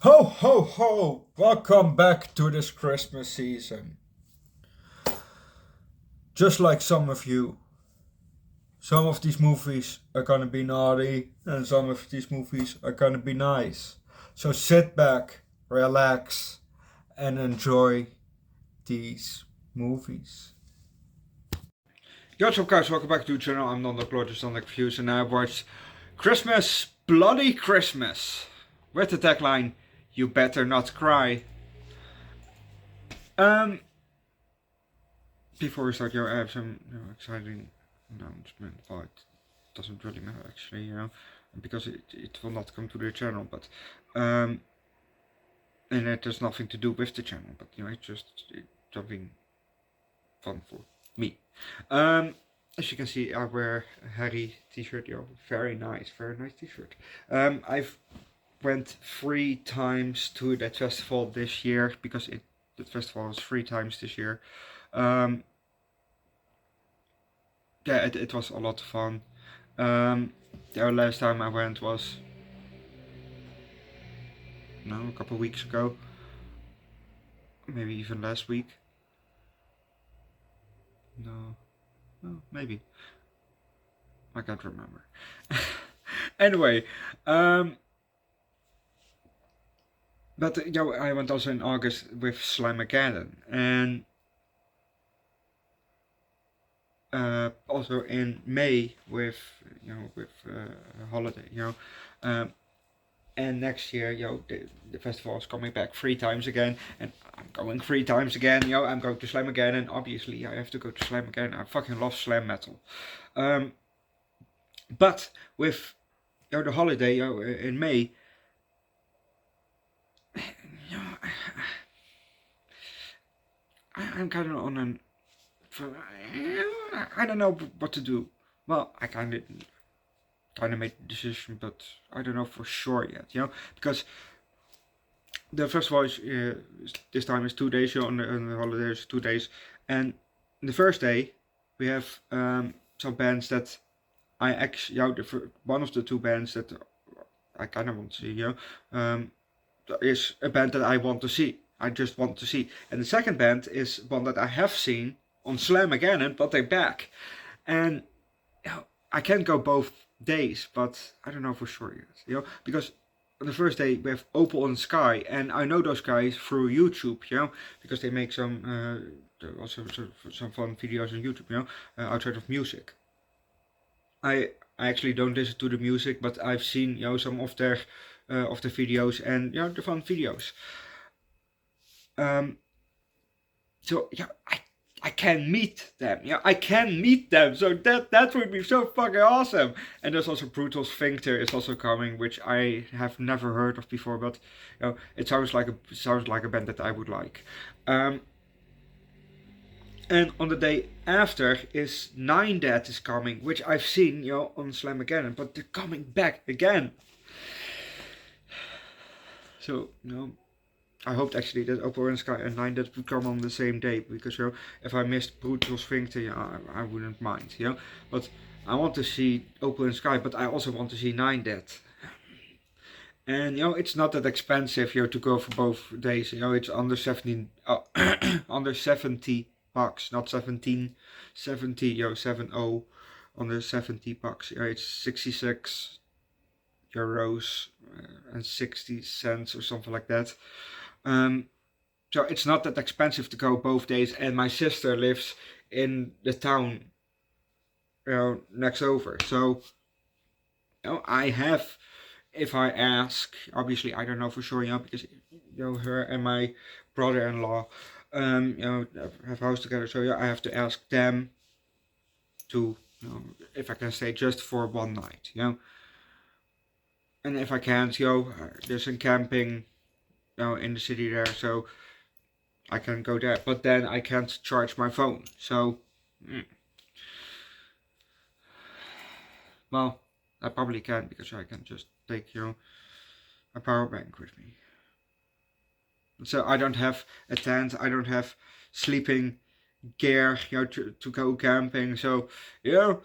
Ho ho ho! Welcome back to this Christmas season. Just like some of you, some of these movies are gonna be naughty and some of these movies are gonna be nice. So sit back, relax, and enjoy these movies. Yo, what's up guys, welcome back to the channel. I'm Underdog Reacts and I watched Christmas, Bloody Christmas, with the tagline, "You better not cry." Before we start, I have some exciting announcement. Well, it doesn't really matter actually, because it will not come to the channel, but and it has nothing to do with the channel, but it's just something fun for me. As you can see, I wear a Harry t-shirt. Very nice t-shirt. I've went 3 times to that festival this year because the festival was 3 times this year. Yeah, it was a lot of fun. The last time I went was a couple of weeks ago, maybe even last week. No, maybe. I can't remember. Anyway, but I went also in August with Slammageddon, and also in May with Holiday, and next year, the festival is coming back 3 times again, and I'm going 3 times again. I'm going to Slam again, and obviously I have to go to Slam again. I fucking love slam metal. But with the Holiday in May, I'm kind of on an. I don't know what to do. Well, I kind of made the decision, but I don't know for sure yet. Because the festival is this time is 2 days. On the Holiday is 2 days, and the first day we have some bands that I actually, one of the 2 bands that I kind of want to see, is a band that I want to see. I just want to see. And the second band is one that I have seen on Slam again, but they're back. And I can go both days, but I don't know for sure yet, because on the first day we have Opal and Sky, and I know those guys through YouTube, because they make some also some fun videos on YouTube, outside of music. I actually don't listen to the music, but I've seen some of their of the videos, and the fun videos. So I can meet them. I can meet them. So that would be so fucking awesome. And there's also Brutal Sphincter is also coming, which I have never heard of before, but it sounds like a band that I would like. And on the day after is Nine Dead is coming, which I've seen on Slam again, but they're coming back again. So I hoped actually that Opal and Sky and Nine Dead would come on the same day, because if I missed Brutal Sphincter, I wouldn't mind, But I want to see Opal and Sky, but I also want to see Nine Dead. And it's not that expensive to go for both days. It's under 17 under 70 bucks, not 17, 70, 70, under 70 bucks. It's 66 euros and 60 cents or something like that. So it's not that expensive to go both days, and my sister lives in the town next over. So I have, if I ask, obviously I don't know for sure, because her and my brother-in-law have house together, so I have to ask them to if I can stay just for one night, and if I can't, there's some camping in the city there, so I can go there, but then I can't charge my phone, so well, I probably can, because I can just take a power bank with me. So I don't have a tent, I don't have sleeping gear, to go camping. So it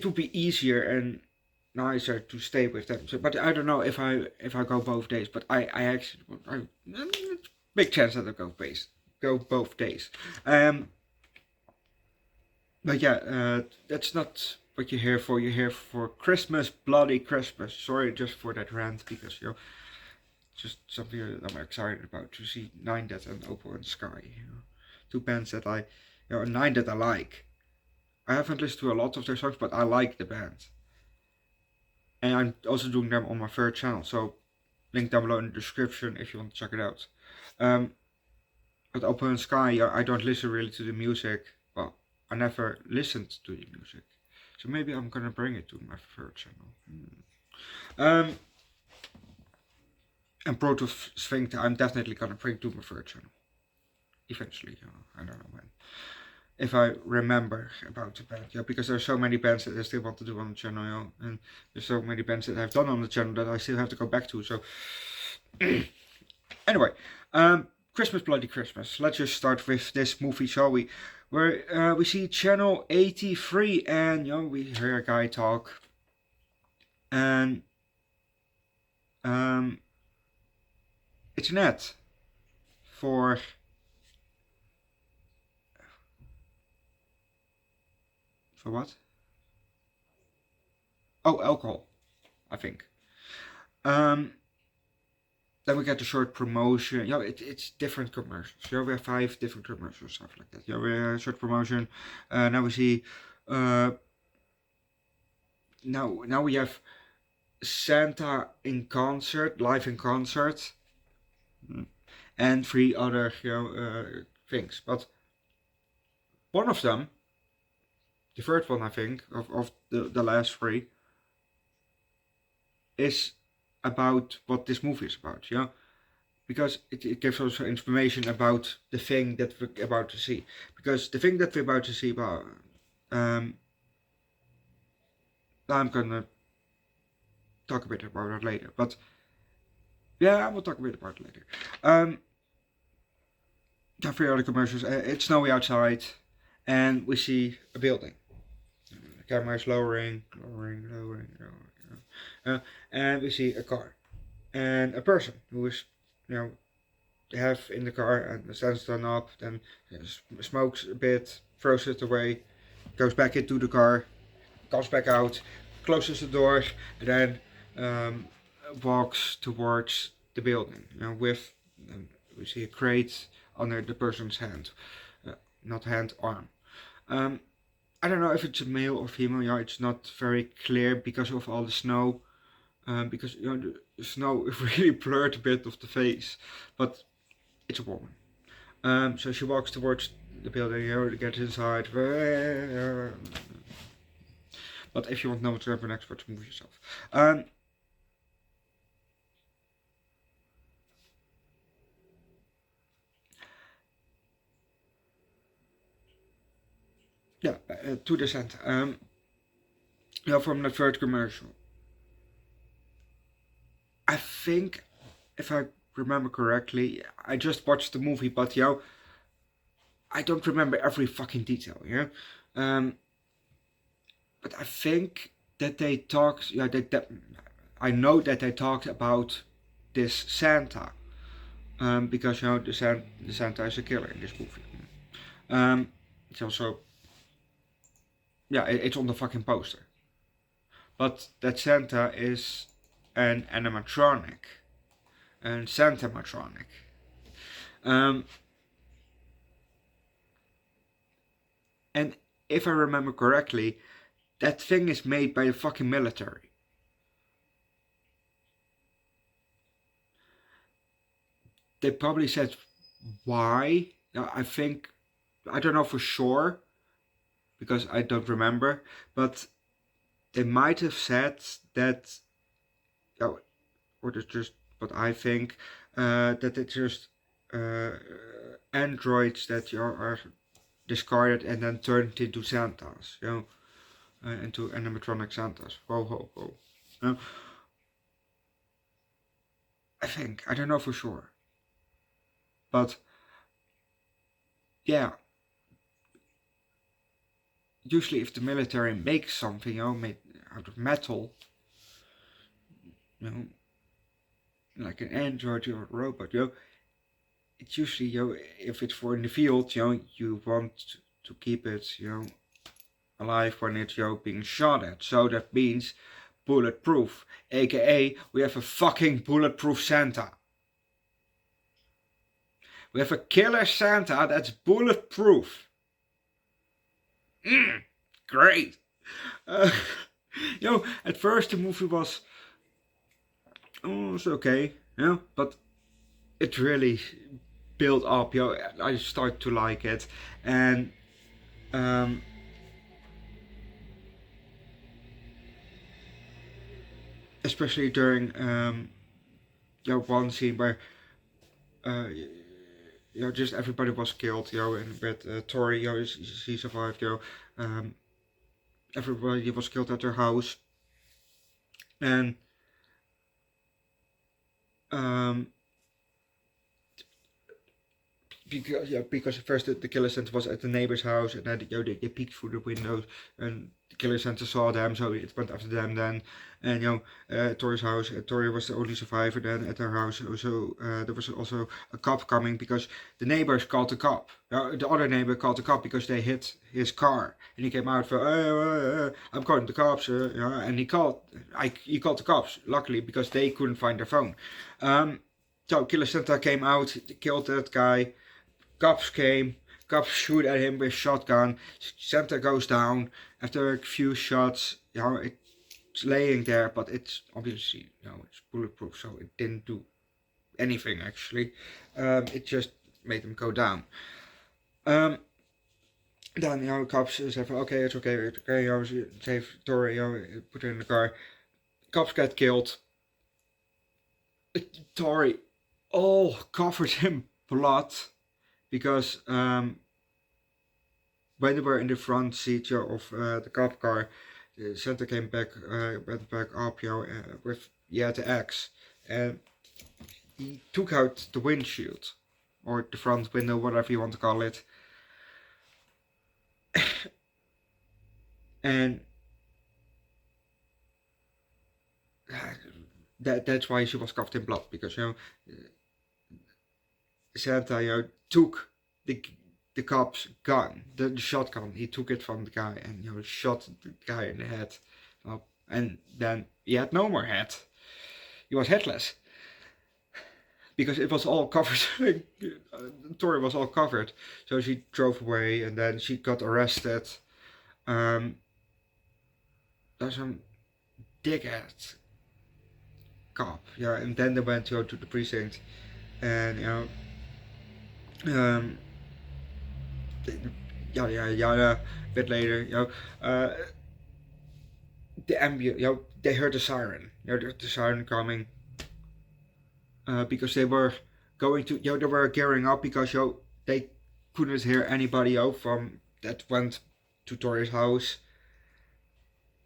would be easier, and nicer to stay with them. So, but I don't know if I go both days. But I actually big chance that I go both days. But yeah, that's not what you're here for. You're here for Christmas, bloody Christmas. Sorry just for that rant, because just something that I'm excited about, to see Nine Dead and Opal in the Sky. Two bands that Nine Dead I like. I haven't listened to a lot of their songs, but I like the band. And I'm also doing them on my third channel, so link down below in the description if you want to check it out. But Opal in the Sky, I don't listen really to the music. Well, I never listened to the music. So maybe I'm gonna bring it to my third channel. And Proto Sphincter, I'm definitely gonna bring to my third channel. Eventually, I don't know when. If I remember about the band, because there's so many bands that I still want to do on the channel, and there's so many bands that I've done on the channel that I still have to go back to. So anyway, Christmas, bloody Christmas. Let's just start with this movie, shall we? Where we see channel 83, and we hear a guy talk, and it's an ad for what? Oh, alcohol, I think. Then we get the short promotion. It's different commercials. We have 5 different commercials, stuff like that. We have a short promotion. Now we see. Now we have Santa in concert, live in concert, and 3 other things. But one of them, the third one I think of the last 3, is about what this movie is about, because it gives also information about the thing that we're about to see. Because the thing that we're about to see, I'm gonna talk a bit about it later. But yeah, I will talk a bit about it later. There are 3 other commercials. It's snowy outside, and we see a building. The camera is lowering, and we see a car and a person who is, have in the car, and stands done up, then smokes a bit, throws it away, goes back into the car, comes back out, closes the door, and then walks towards the building. With we see a crate under the person's hand, not hand, arm. I don't know if it's a male or female. It's not very clear because of all the snow. Because the snow really blurred a bit of the face, but it's a woman. So she walks towards the building, to get inside. But if you want to know what's happening next, watch the movie yourself. To the Santa. From the third commercial. I think, if I remember correctly, I just watched the movie, but I don't remember every fucking detail, but I think that they talked, I know that they talked about this Santa, because the Santa is a killer in this movie. It's also, it's on the fucking poster. But that Santa is an animatronic, and Santamatronic. And if I remember correctly, that thing is made by the fucking military. They probably said why. I don't know for sure, because I don't remember, but they might have said that, or it's just what I think, that it's just androids that are discarded and then turned into Santas, into animatronic Santas. Ho. I don't know for sure, but usually if the military makes something, made out of metal, you know, like an android or a robot, you know, it's usually, you know, if it's for in the field, you know, you want to keep it, you know, alive when it's, you know, being shot at. So that means bulletproof, aka we have a fucking bulletproof Santa. We have a killer Santa that's bulletproof. Great. You know, at first the movie was, it's okay, you know, but it really built up, you know, I start to like it, and especially during you know, one scene where you know, just everybody was killed, you know, and with Tori, you know, she survived, you know, everybody was killed at her house, and because at first the killer center was at the neighbor's house, and then, you know, they peeked through the windows, and the killer center saw them, so it went after them then, and you know, Tori's house, Tori was the only survivor then at her house, so there was also a cop coming because the neighbors called the cop. The other neighbor called the cop because they hit his car, and he came out for, I'm calling the cops, and he called the cops, luckily, because they couldn't find their phone. So Killer Santa came out, killed that guy. Cops came, cops shoot at him with shotgun, Santa goes down after a few shots, you know, it's laying there, but it's obviously, you know, it's bulletproof, so it didn't do anything actually, it just made him go down. Then, you know, cops said, okay, it's okay, you know, save Tori, you know, put her in the car, cops get killed, Tori all covered in blood, because when they were in the front seat, you know, of the cop car, Santa came back, went back up, you know, with the axe, and he took out the windshield, or the front window, whatever you want to call it, and that's why she was covered in blood, because, you know, Santa, you know, took the cop's gun, the shotgun. He took it from the guy and, you know, shot the guy in the head. And then he had no more head. He was headless. Because it was all covered. Tori was all covered. So she drove away, and then she got arrested. There's some dickhead cop. Yeah, and then they went to the precinct. And, you know, a bit later, you know, the ambulance, you know, they heard the siren, you know, the siren coming, because they were going to, you know, they were gearing up, because, you know, they couldn't hear anybody out from that went to Tori's house,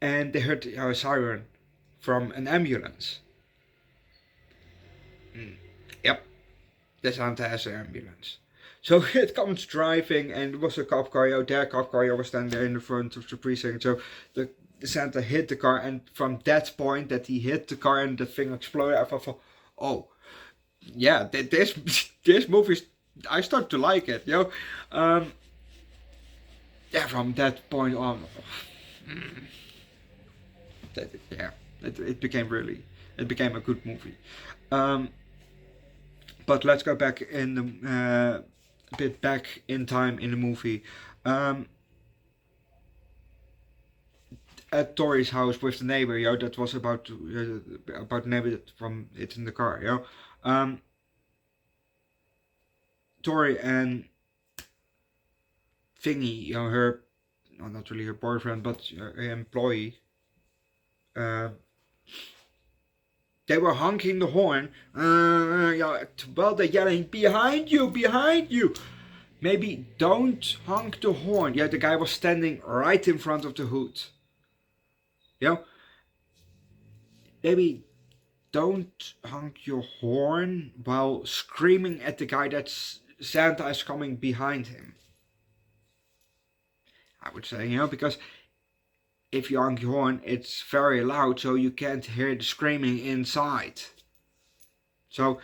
and they heard, you know, a siren from an ambulance. Yep, the Santa has an ambulance. So it comes driving, and it was a cop car, you know, their cop car, was standing there in the front of the precinct. So the Santa hit the car, and from that point that he hit the car and the thing exploded, I thought, oh, yeah, this movie, I start to like it, you know. Yeah, from that point on, it became a good movie. But let's go back in the a bit back in time in the movie. At Tori's house with the neighbor, you know, that was about the neighbor from it in the car, you know. Tori and Thingy, you know, her, no, not really her boyfriend, but her employee, they were honking the horn, yeah, while they're yelling, behind you, behind you. Maybe don't honk the horn. Yeah, the guy was standing right in front of the hood. You know, maybe don't honk your horn while screaming at the guy that Santa is coming behind him. I would say, you know, because if you honk your horn, it's very loud, so you can't hear the screaming inside. So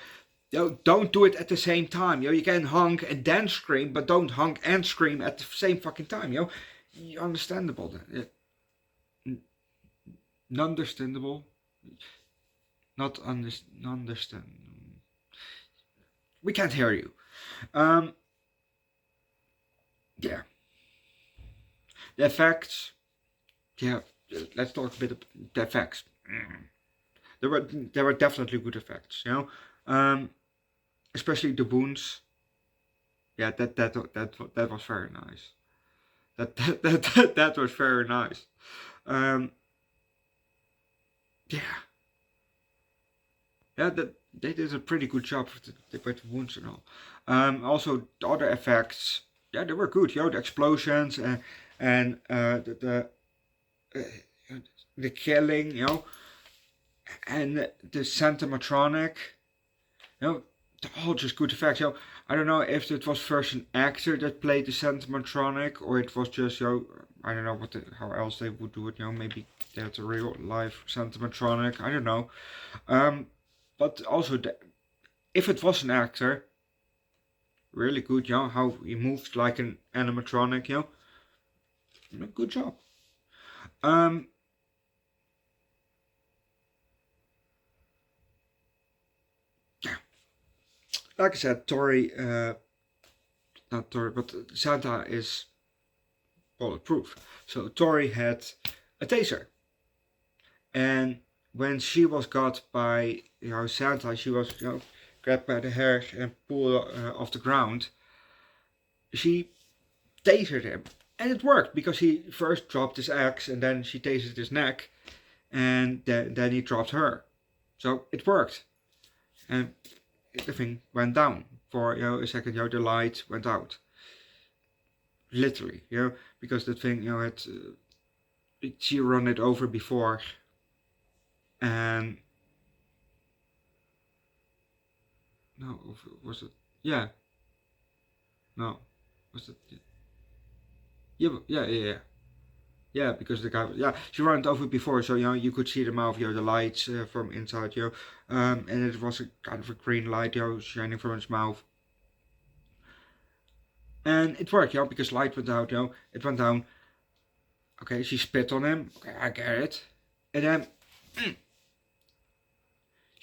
don't do it at the same time. You can honk and then scream, but don't honk and scream at the same fucking time. Understandable then. Non-understandable. Not understand. We can't hear you. Yeah. The effects. Yeah. Let's talk a bit about the effects. There were definitely good effects. Especially the wounds. Yeah, that was very nice. That was very nice. Yeah, they did a pretty good job with the wounds and all. Also the other effects, yeah, they were good. The explosions and the killing, and the Santamatronic, they're all just good effects. I don't know if it was first an actor that played the Santamatronic, or it was just I don't know how else they would do it. Maybe they had a real life Santamatronic. I don't know. But also, if it was an actor, really good, how he moved like an animatronic, good job. Yeah, like I said, not Tori, but Santa is bulletproof. So Tori had a taser, and when she was got by Santa, she was grabbed by the hair and pulled off the ground. She tasered him, and it worked because he first dropped his axe, and then she tasered his neck, and then he dropped her. So it worked, and the thing went down for a second. The light went out, literally, because the thing had she run it over before. And no, was it? Yeah. No, was it? Yeah. Because the guy, she ran it over before, so you could see the mouth, the lights from inside, and it was a kind of a green light, shining from his mouth, and it worked, because light went out, it went down. Okay, she spit on him. Okay, I get it, and then.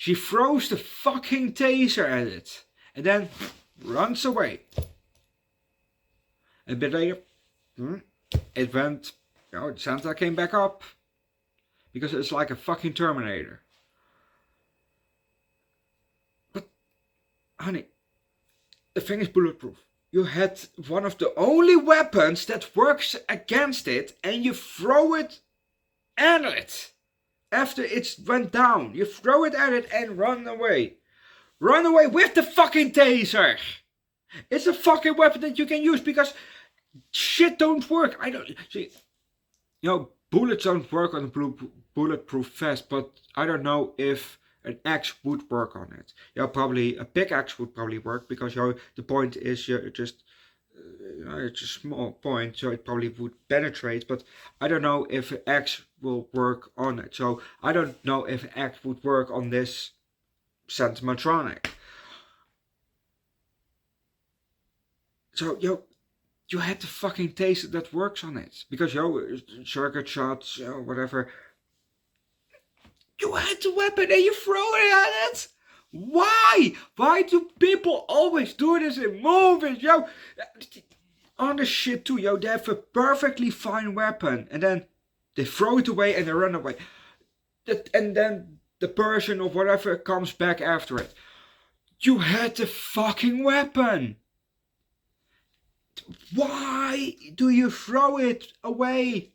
She throws the fucking taser at it and then runs away. A bit later, it went, Santa came back up because it's like a fucking Terminator. But, honey, the thing is bulletproof. You had one of the only weapons that works against it, and you throw it at it. After it went down, you throw it at it and run away. Run away with the fucking taser. It's a fucking weapon that you can use because shit don't work. I don't see. Bullets don't work on a bulletproof vest, but I don't know if an axe would work on it. Probably a pickaxe would probably work because the point is just. It's a small point, so it probably would penetrate, but I don't know if an axe will work on it. So I don't know if an axe would work on this Santamatronic. So you had the fucking taser that works on it, because circuit shots, whatever. You had the weapon and you throw it at it. Why? Why do people always do this in movies, On the shit too, they have a perfectly fine weapon and then they throw it away and they run away. And then the person or whatever comes back after it. You had the fucking weapon. Why do you throw it away?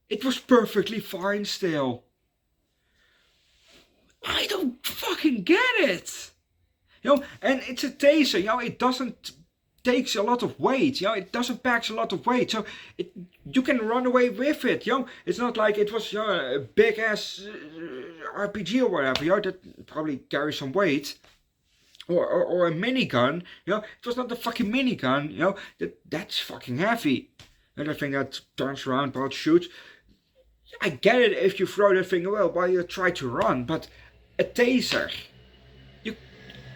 It was perfectly fine still. I don't fucking get it. And it's a taser, it doesn't takes a lot of weight, it doesn't pack a lot of weight, so you can run away with it, it's not like it was a big ass RPG or whatever, that probably carries some weight, or a minigun, it was not a fucking minigun, that's fucking heavy, and the thing that turns around but shoots, I get it if you throw that thing away while you try to run, but a taser.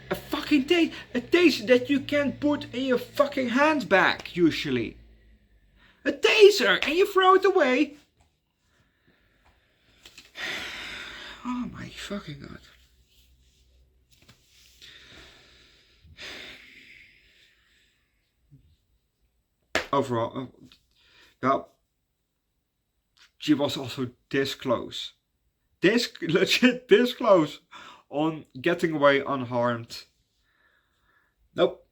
A fucking taser that you can put in your fucking handbag, usually. A taser, and you throw it away. Oh my fucking god. Overall, well, she was also this close. Legit this close on getting away unharmed. Nope.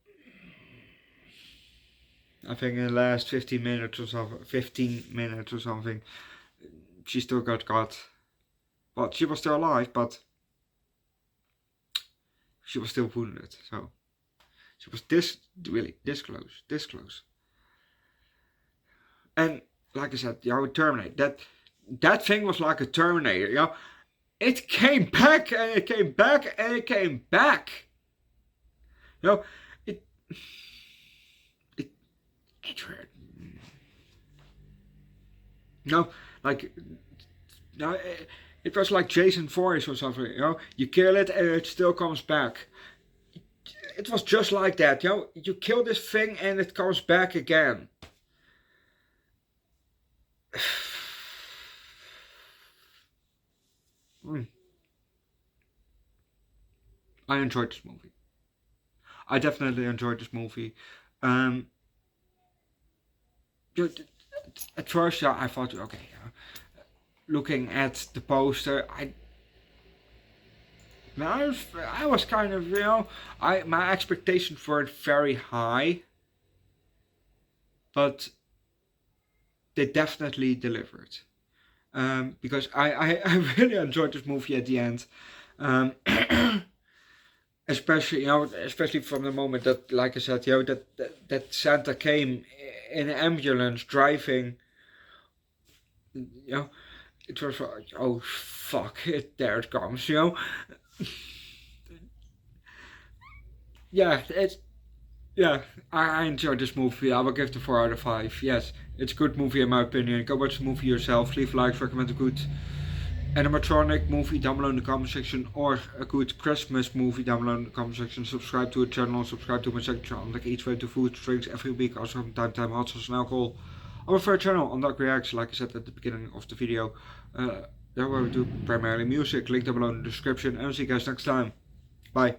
I think in the last 15 minutes or something, she still got caught. But she was still alive, but she was still wounded. So she was this close. And like I said, Terminator. That thing was like a Terminator, It came back and it came back and it came back. It hurt. It was like Jason Voorhees or something, You kill it and it still comes back. It was just like that, You kill this thing and it comes back again. I enjoyed this movie. I definitely enjoyed this movie. At first, I thought, okay, looking at the poster, I was kind of, my expectations weren't very high, but they definitely delivered. Because I really enjoyed this movie at the end. Especially from the moment that, like I said, that Santa came in an ambulance driving. It was like, oh fuck it, there it comes, I enjoyed this movie. I will give it a 4 out of 5. Yes, it's a good movie in my opinion. Go watch the movie yourself. Leave a like, recommend a good animatronic movie down below in the comment section, or a good Christmas movie down below in the comment section. Subscribe to the channel, subscribe to my second channel, Underdog Eats, where I do food, drinks every week, also from time to time hot sauce and alcohol. On my third channel, Underdog Reacts, like I said at the beginning of the video, there where we do primarily music, link down below in the description, and I'll see you guys next time. Bye.